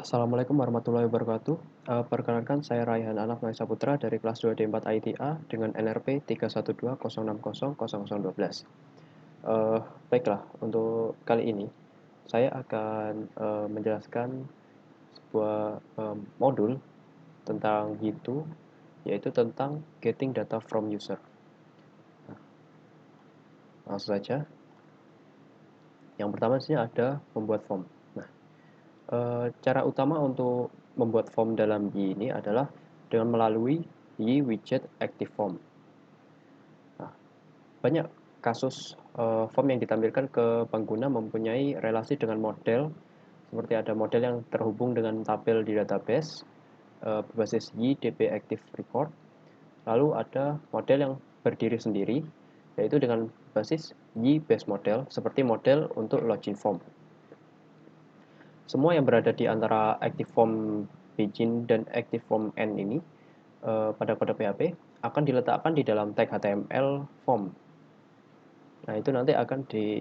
Assalamualaikum warahmatullahi wabarakatuh. Perkenalkan saya Raihan Anaf Maesa Putra dari kelas 2D4 ITA dengan NRP 31206000012. Baiklah, untuk kali ini saya akan menjelaskan sebuah modul tentang Yitu, yaitu tentang getting data from user. Nah, langsung saja. Yang pertama di sini ada membuat form. Nah, cara utama untuk membuat form dalam Y ini adalah dengan melalui Y widget active form. Nah, banyak kasus form yang ditampilkan ke pengguna mempunyai relasi dengan model, seperti ada model yang terhubung dengan tabel di database berbasis Y DB Active Record. Lalu ada model yang berdiri sendiri, yaitu dengan basis Y base model, seperti model untuk login form. Semua yang berada di antara active form begin dan active form end ini pada kode PHP akan diletakkan di dalam tag HTML form. Nah, itu nanti akan di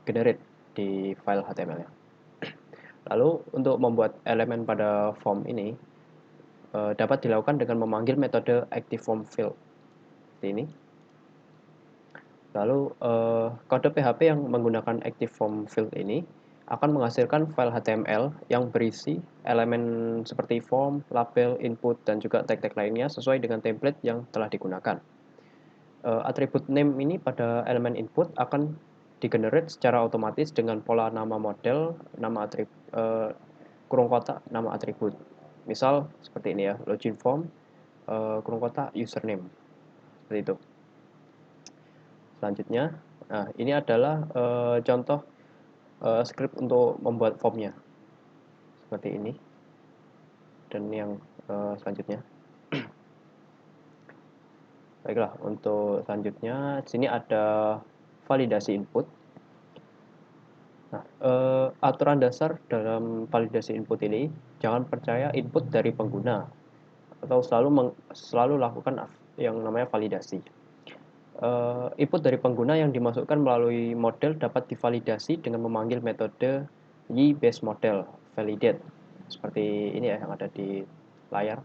generate di file HTML-nya. Lalu untuk membuat elemen pada form ini dapat dilakukan dengan memanggil metode ActiveFormField seperti ini. Lalu kode PHP yang menggunakan ActiveFormField ini akan menghasilkan file HTML yang berisi elemen seperti form, label, input, dan juga tag-tag lainnya sesuai dengan template yang telah digunakan. Atribut name ini pada elemen input akan digenerate secara otomatis dengan pola nama model, nama atribut, kurung kotak, nama atribut. Misal seperti ini ya, login form, kurung kotak, username. Seperti itu. Selanjutnya, nah ini adalah contoh script untuk membuat formnya. Seperti ini. Dan yang selanjutnya. Baiklah, untuk selanjutnya di sini ada validasi input. Nah, aturan dasar dalam validasi input ini, jangan percaya input dari pengguna atau selalu lakukan yang namanya validasi. Input dari pengguna yang dimasukkan melalui model dapat divalidasi dengan memanggil metode YBaseModel validate seperti ini ya yang ada di layar.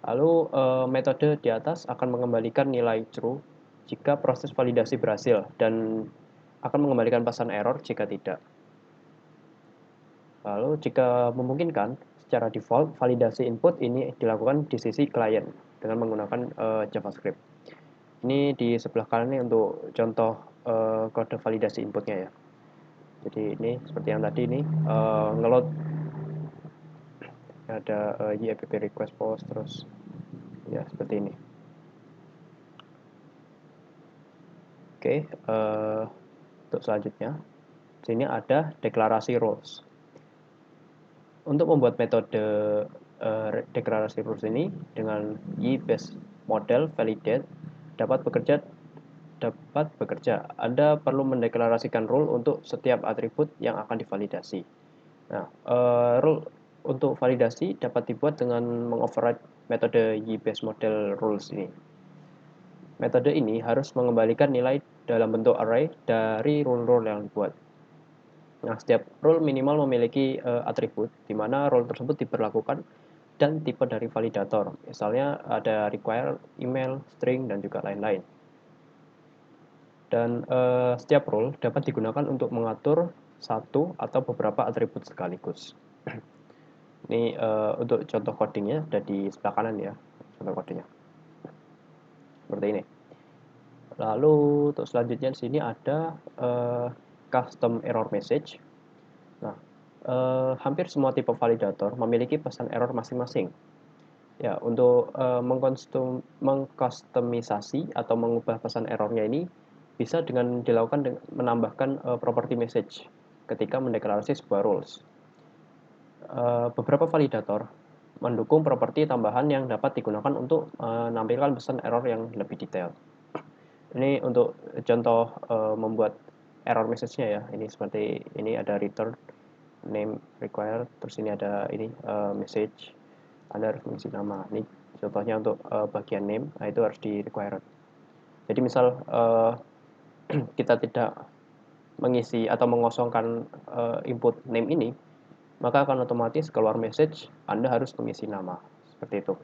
Lalu metode di atas akan mengembalikan nilai true jika proses validasi berhasil dan akan mengembalikan pesan error jika tidak. Lalu jika memungkinkan, secara default validasi input ini dilakukan di sisi klien dengan menggunakan JavaScript. Ini di sebelah kanan ini untuk contoh kode validasi inputnya ya. Jadi ini seperti yang tadi ini ngeload ada YAPP request post terus ya seperti ini. Oke, untuk selanjutnya sini ada deklarasi roles. Untuk membuat metode deklarasi rules ini dengan YBaseModel validate dapat bekerja. Anda perlu mendeklarasikan rule untuk setiap atribut yang akan divalidasi. Nah, rule untuk validasi dapat dibuat dengan mengoverride metode YBaseModel rules ini. Metode ini harus mengembalikan nilai dalam bentuk array dari rule-rule yang dibuat. Nah, setiap rule minimal memiliki atribut di mana rule tersebut diberlakukan dan tipe dari validator. Misalnya ada require, email, string, dan juga lain-lain. Dan setiap rule dapat digunakan untuk mengatur satu atau beberapa atribut sekaligus. Ini untuk contoh codingnya ada di sebelah kanan ya, contoh codingnya. Seperti ini. Lalu untuk selanjutnya di sini ada custom error message. Nah, hampir semua tipe validator memiliki pesan error masing-masing. Ya, untuk mengkustomisasi atau mengubah pesan errornya ini bisa dengan dilakukan menambahkan property message ketika mendeklarasi sebuah rules. Beberapa validator mendukung properti tambahan yang dapat digunakan untuk menampilkan pesan error yang lebih detail. Ini untuk contoh membuat error message-nya ya. Ini seperti ini ada return name required, terus ini ada ini message. Anda harus mengisi nama. Ini contohnya untuk bagian name, nah itu harus di required. Jadi misal kita tidak mengisi atau mengosongkan input name ini, maka akan otomatis keluar message Anda harus mengisi nama. Seperti itu.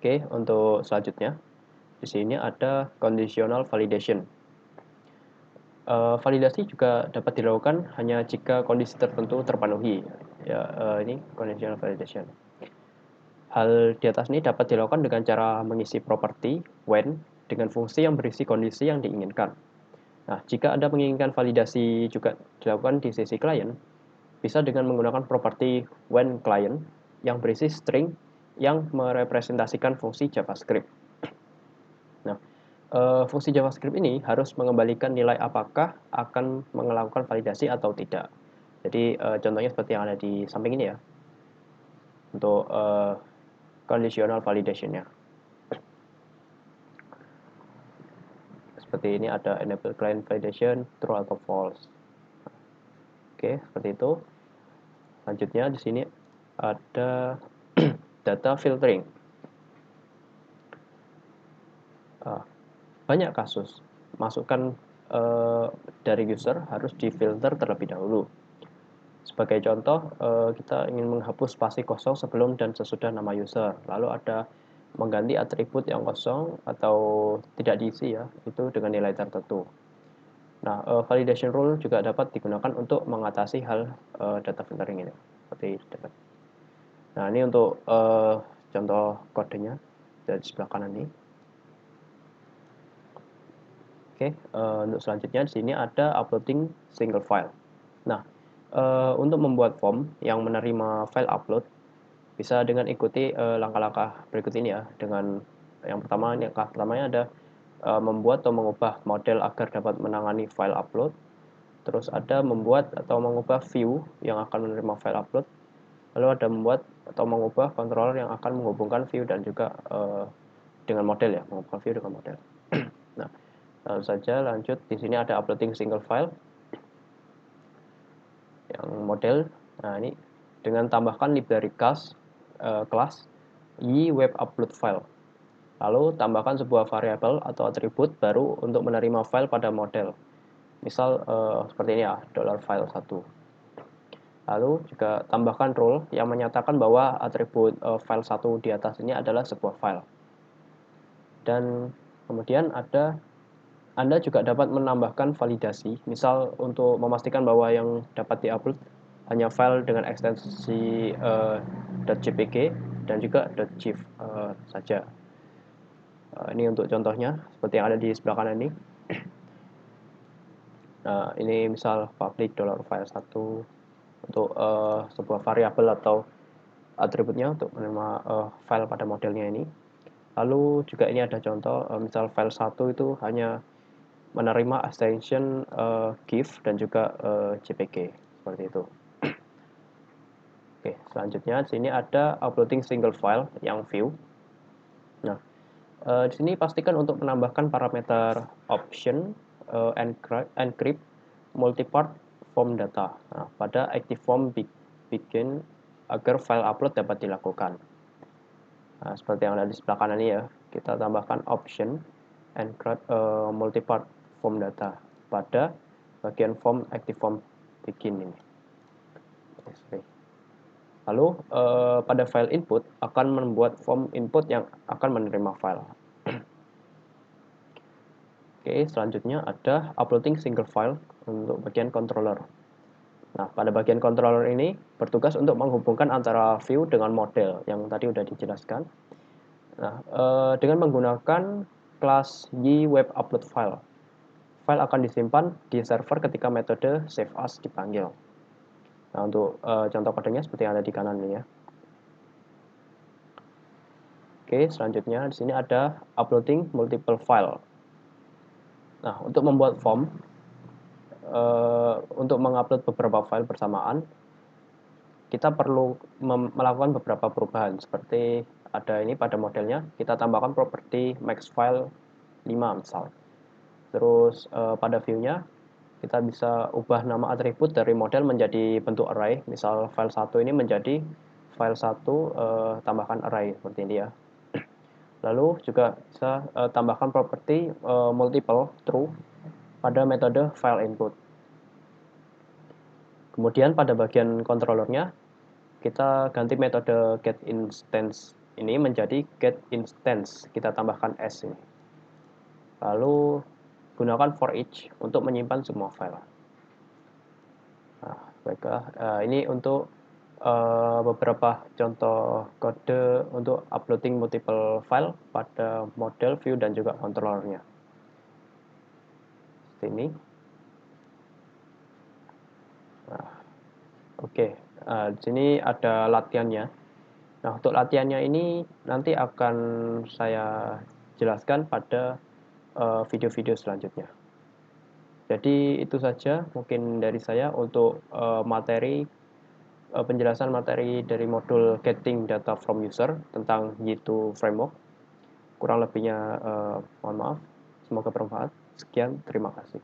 Oke, untuk selanjutnya, di sini ada conditional validation. Validasi juga dapat dilakukan hanya jika kondisi tertentu terpenuhi. Ya, ini conditional validation. Hal di atas ini dapat dilakukan dengan cara mengisi properti when dengan fungsi yang berisi kondisi yang diinginkan. Nah, jika Anda menginginkan validasi juga dilakukan di sisi klien, bisa dengan menggunakan properti when client yang berisi string yang merepresentasikan fungsi JavaScript. Nah, fungsi JavaScript ini harus mengembalikan nilai apakah akan melakukan validasi atau tidak. Jadi contohnya seperti yang ada di samping ini ya, untuk conditional validation-nya. Seperti ini ada enable client validation, true atau false. Oke, seperti itu. Selanjutnya di sini ada data filtering. Banyak kasus, masukan dari user harus difilter terlebih dahulu. Sebagai contoh, kita ingin menghapus spasi kosong sebelum dan sesudah nama user. Lalu ada mengganti atribut yang kosong atau tidak diisi ya, itu dengan nilai tertentu. Nah, validation rule juga dapat digunakan untuk mengatasi hal data filtering ini. Seperti dapat. Nah, ini untuk contoh kodenya dari sebelah kanan ini. Oke, untuk selanjutnya di sini ada uploading single file. Nah, untuk membuat form yang menerima file upload, bisa dengan ikuti langkah-langkah berikut ini ya. Dengan yang pertama, langkah pertamanya ada membuat atau mengubah model agar dapat menangani file upload. Terus ada membuat atau mengubah view yang akan menerima file upload. Lalu ada membuat atau mengubah controller yang akan menghubungkan view dan juga dengan model ya, mengubah view dengan model. Nah, lalu saja lanjut. Di sini ada uploading single file yang model. Nah, ini dengan tambahkan library class web upload file. Lalu tambahkan sebuah variabel atau atribut baru untuk menerima file pada model. Misal seperti ini ya, $file1. Lalu juga tambahkan rule yang menyatakan bahwa atribut file1 di atas ini adalah sebuah file. Dan kemudian Anda juga dapat menambahkan validasi, misal untuk memastikan bahwa yang dapat diupload hanya file dengan ekstensi .jpg dan juga .gif saja. Ini untuk contohnya, seperti yang ada di sebelah kanan ini. Ini misal public $file1 untuk sebuah variabel atau atributnya untuk menerima file pada modelnya ini. Lalu juga ini ada contoh, misal file 1 itu hanya menerima extension GIF dan juga JPG, seperti itu. Oke, selanjutnya di sini ada uploading single file yang view. Nah, di sini pastikan untuk menambahkan parameter option encrypt multipart form data pada active form begin agar file upload dapat dilakukan. Nah, seperti yang ada di sebelah kanan ini ya, kita tambahkan option encrypt multipart form data pada bagian form active form begin ini. Lalu pada file input akan membuat form input yang akan menerima file. Oke, selanjutnya ada uploading single file untuk bagian controller. Nah, pada bagian controller ini bertugas untuk menghubungkan antara view dengan model yang tadi sudah dijelaskan. Nah, dengan menggunakan kelas web upload file, file akan disimpan di server ketika metode save as dipanggil. Nah, untuk contoh kodenya seperti yang ada di kanan ini ya. Oke, selanjutnya di sini ada uploading multiple file. Nah, untuk membuat form, untuk mengupload beberapa file bersamaan, kita perlu melakukan beberapa perubahan. Seperti ada ini pada modelnya, kita tambahkan properti maxFile 5 misal. Terus pada view-nya, kita bisa ubah nama atribut dari model menjadi bentuk array. Misal file 1 ini menjadi file 1 tambahkan array, seperti ini ya. Lalu juga bisa tambahkan properti multiple true pada metode file input. Kemudian pada bagian controllernya, kita ganti metode getInstance ini menjadi getInstance. Kita tambahkan S ini. Lalu gunakan for each untuk menyimpan semua file. Nah, baiklah, ini untuk beberapa contoh kode untuk uploading multiple file pada model, view, dan juga controllernya. Seperti ini. Nah, oke, di sini ada latihannya. Nah, untuk latihannya ini nanti akan saya jelaskan pada video-video selanjutnya. Jadi itu saja mungkin dari saya untuk penjelasan materi dari modul Getting Data from User tentang Y2 Framework. Kurang lebihnya mohon maaf. Semoga bermanfaat. Sekian, terima kasih.